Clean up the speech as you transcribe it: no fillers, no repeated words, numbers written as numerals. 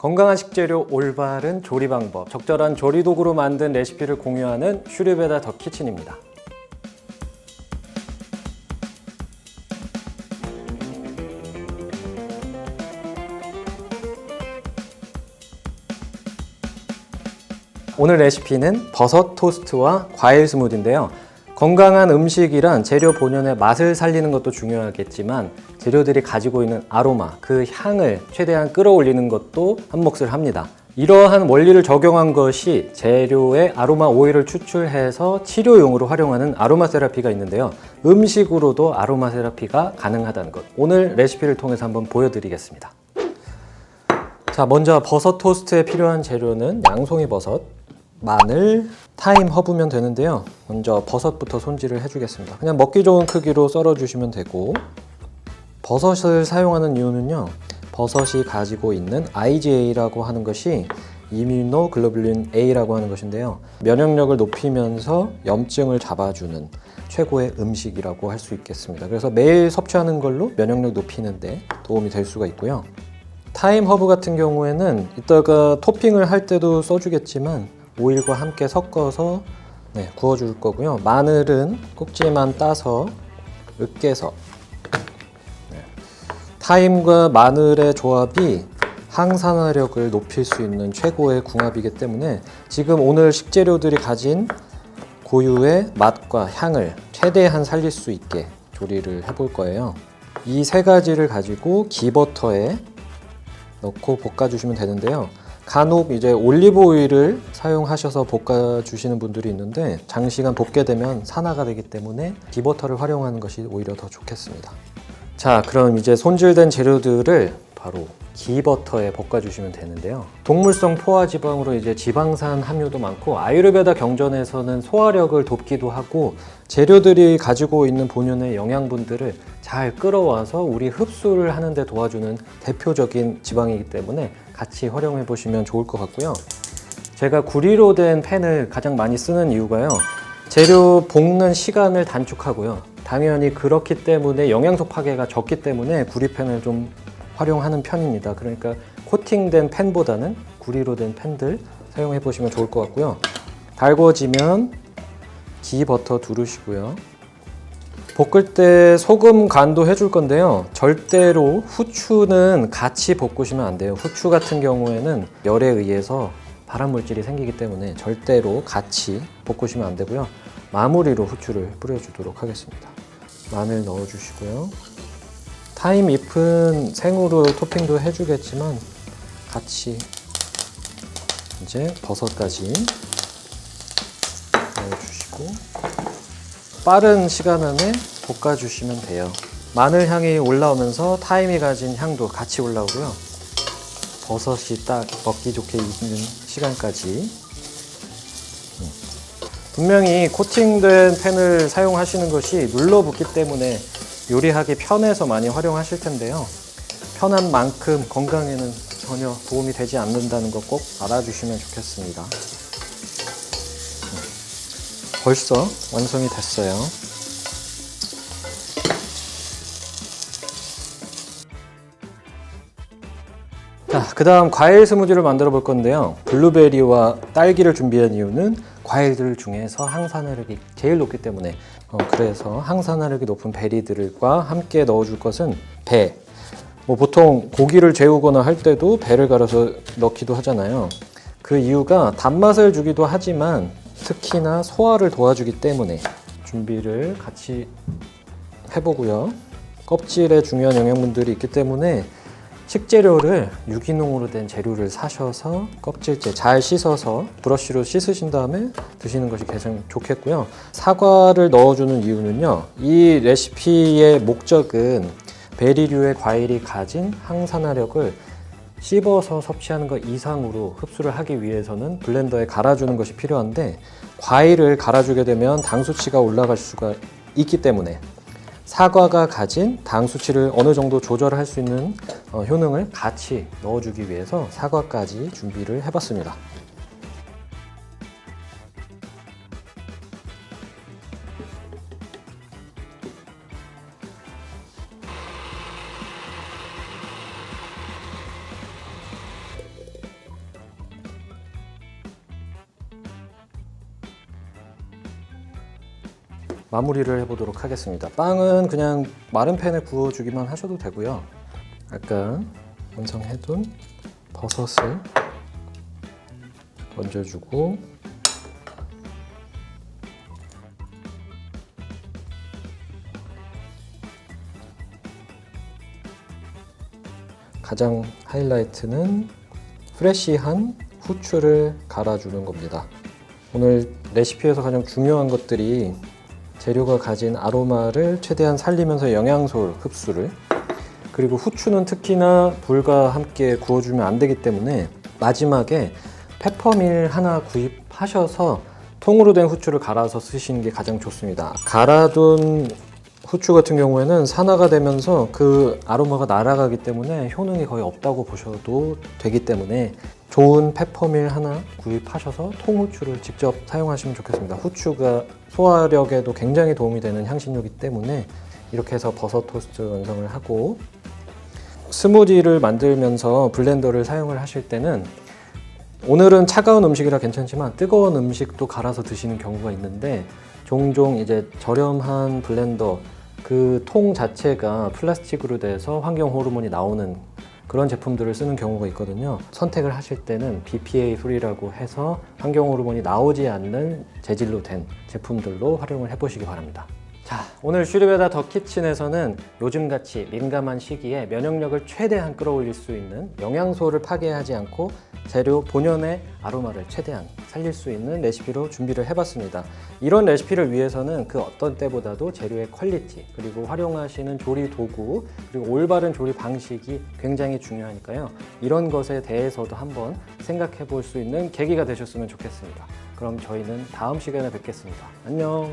건강한 식재료, 올바른 조리 방법, 적절한 조리 도구로 만든 레시피를 공유하는 슈르베다 더 키친입니다. 오늘 레시피는 버섯 토스트와 과일 스무디인데요. 건강한 음식이란 재료 본연의 맛을 살리는 것도 중요하겠지만 재료들이 가지고 있는 아로마, 그 향을 최대한 끌어올리는 것도 한몫을 합니다. 이러한 원리를 적용한 것이 재료의 아로마 오일을 추출해서 치료용으로 활용하는 아로마 세라피가 있는데요. 음식으로도 아로마 세라피가 가능하다는 것, 오늘 레시피를 통해서 한번 보여드리겠습니다. 자, 먼저 버섯 토스트에 필요한 재료는 양송이 버섯, 마늘, 타임, 허브면 되는데요. 먼저 버섯부터 손질을 해주겠습니다. 그냥 먹기 좋은 크기로 썰어주시면 되고, 버섯을 사용하는 이유는요, 버섯이 가지고 있는 IgA라고 하는 것이 이뮤노글로불린 A라고 하는 것인데요, 면역력을 높이면서 염증을 잡아주는 최고의 음식이라고 할 수 있겠습니다. 그래서 매일 섭취하는 걸로 면역력 높이는 데 도움이 될 수가 있고요. 타임 허브 같은 경우에는 이따가 토핑을 할 때도 써주겠지만 오일과 함께 섞어서 구워줄 거고요. 마늘은 꼭지만 따서 으깨서, 타임과 마늘의 조합이 항산화력을 높일 수 있는 최고의 궁합이기 때문에 지금 오늘 식재료들이 가진 고유의 맛과 향을 최대한 살릴 수 있게 조리를 해볼 거예요. 이 세 가지를 가지고 기버터에 넣고 볶아주시면 되는데요. 간혹 이제 올리브 오일을 사용하셔서 볶아주시는 분들이 있는데 장시간 볶게 되면 산화가 되기 때문에 기버터를 활용하는 것이 오히려 더 좋겠습니다. 자, 그럼 이제 손질된 재료들을 바로 기버터에 볶아주시면 되는데요. 동물성 포화지방으로 이제 지방산 함유도 많고 아유르베다 경전에서는 소화력을 돕기도 하고 재료들이 가지고 있는 본연의 영양분들을 잘 끌어와서 우리 흡수를 하는 데 도와주는 대표적인 지방이기 때문에 같이 활용해 보시면 좋을 것 같고요. 제가 구리로 된 팬을 가장 많이 쓰는 이유가요, 재료 볶는 시간을 단축하고요. 당연히 그렇기 때문에 영양소 파괴가 적기 때문에 구리팬을 좀 활용하는 편입니다. 그러니까 코팅된 팬보다는 구리로 된 팬들 사용해 보시면 좋을 것 같고요. 달궈지면 기버터 두르시고요. 볶을 때 소금 간도 해줄 건데요, 절대로 후추는 같이 볶으시면 안 돼요. 후추 같은 경우에는 열에 의해서 발암물질이 생기기 때문에 절대로 같이 볶으시면 안 되고요. 마무리로 후추를 뿌려주도록 하겠습니다. 마늘 넣어주시고요. 타임 잎은 생으로 토핑도 해주겠지만 같이 이제 버섯까지 넣어주시고 빠른 시간 안에 볶아주시면 돼요. 마늘 향이 올라오면서 타임이 가진 향도 같이 올라오고요. 버섯이 딱 먹기 좋게 익는 시간까지. 분명히 코팅된 팬을 사용하시는 것이 눌러붙기 때문에 요리하기 편해서 많이 활용하실 텐데요. 편한 만큼 건강에는 전혀 도움이 되지 않는다는 거 꼭 알아주시면 좋겠습니다. 벌써 완성이 됐어요. 자, 그 다음 과일 스무디를 만들어 볼 건데요. 블루베리와 딸기를 준비한 이유는 과일들 중에서 항산화력이 제일 높기 때문에 그래서 항산화력이 높은 베리들과 함께 넣어줄 것은 배. 보통 고기를 재우거나 할 때도 배를 갈아서 넣기도 하잖아요. 그 이유가 단맛을 주기도 하지만 특히나 소화를 도와주기 때문에 준비를 같이 해보고요. 껍질에 중요한 영양분들이 있기 때문에 식재료를 유기농으로 된 재료를 사셔서 껍질째 잘 씻어서 브러쉬로 씻으신 다음에 드시는 것이 가장 좋겠고요. 사과를 넣어주는 이유는요, 이 레시피의 목적은 베리류의 과일이 가진 항산화력을 씹어서 섭취하는 것 이상으로 흡수를 하기 위해서는 블렌더에 갈아주는 것이 필요한데, 과일을 갈아주게 되면 당 수치가 올라갈 수가 있기 때문에 사과가 가진 당 수치를 어느 정도 조절할 수 있는 효능을 같이 넣어주기 위해서 사과까지 준비를 해봤습니다. 마무리를 해보도록 하겠습니다. 빵은 그냥 마른 팬에 구워주기만 하셔도 되고요. 아까 완성해둔 버섯을 얹어주고 가장 하이라이트는 프레쉬한 후추를 갈아주는 겁니다. 오늘 레시피에서 가장 중요한 것들이 재료가 가진 아로마를 최대한 살리면서 영양소 흡수를, 그리고 후추는 특히나 불과 함께 구워주면 안 되기 때문에 마지막에 페퍼밀 하나 구입하셔서 통으로 된 후추를 갈아서 쓰시는 게 가장 좋습니다. 갈아둔 후추 같은 경우에는 산화가 되면서 그 아로마가 날아가기 때문에 효능이 거의 없다고 보셔도 되기 때문에 좋은 페퍼밀 하나 구입하셔서 통후추를 직접 사용하시면 좋겠습니다. 후추가 소화력에도 굉장히 도움이 되는 향신료이기 때문에 이렇게 해서 버섯 토스트 완성을 하고, 스무디를 만들면서 블렌더를 사용을 하실 때는 오늘은 차가운 음식이라 괜찮지만 뜨거운 음식도 갈아서 드시는 경우가 있는데, 종종 이제 저렴한 블렌더 그 통 자체가 플라스틱으로 돼서 환경 호르몬이 나오는 그런 제품들을 쓰는 경우가 있거든요. 선택을 하실 때는 BPA 프리라고 해서 환경 호르몬이 나오지 않는 재질로 된 제품들로 활용을 해보시기 바랍니다. 자, 오늘 슈리베다 더 키친에서는 요즘같이 민감한 시기에 면역력을 최대한 끌어올릴 수 있는, 영양소를 파괴하지 않고 재료 본연의 아로마를 최대한 살릴 수 있는 레시피로 준비를 해봤습니다. 이런 레시피를 위해서는 그 어떤 때보다도 재료의 퀄리티, 그리고 활용하시는 조리 도구, 그리고 올바른 조리 방식이 굉장히 중요하니까요. 이런 것에 대해서도 한번 생각해 볼 수 있는 계기가 되셨으면 좋겠습니다. 그럼 저희는 다음 시간에 뵙겠습니다. 안녕.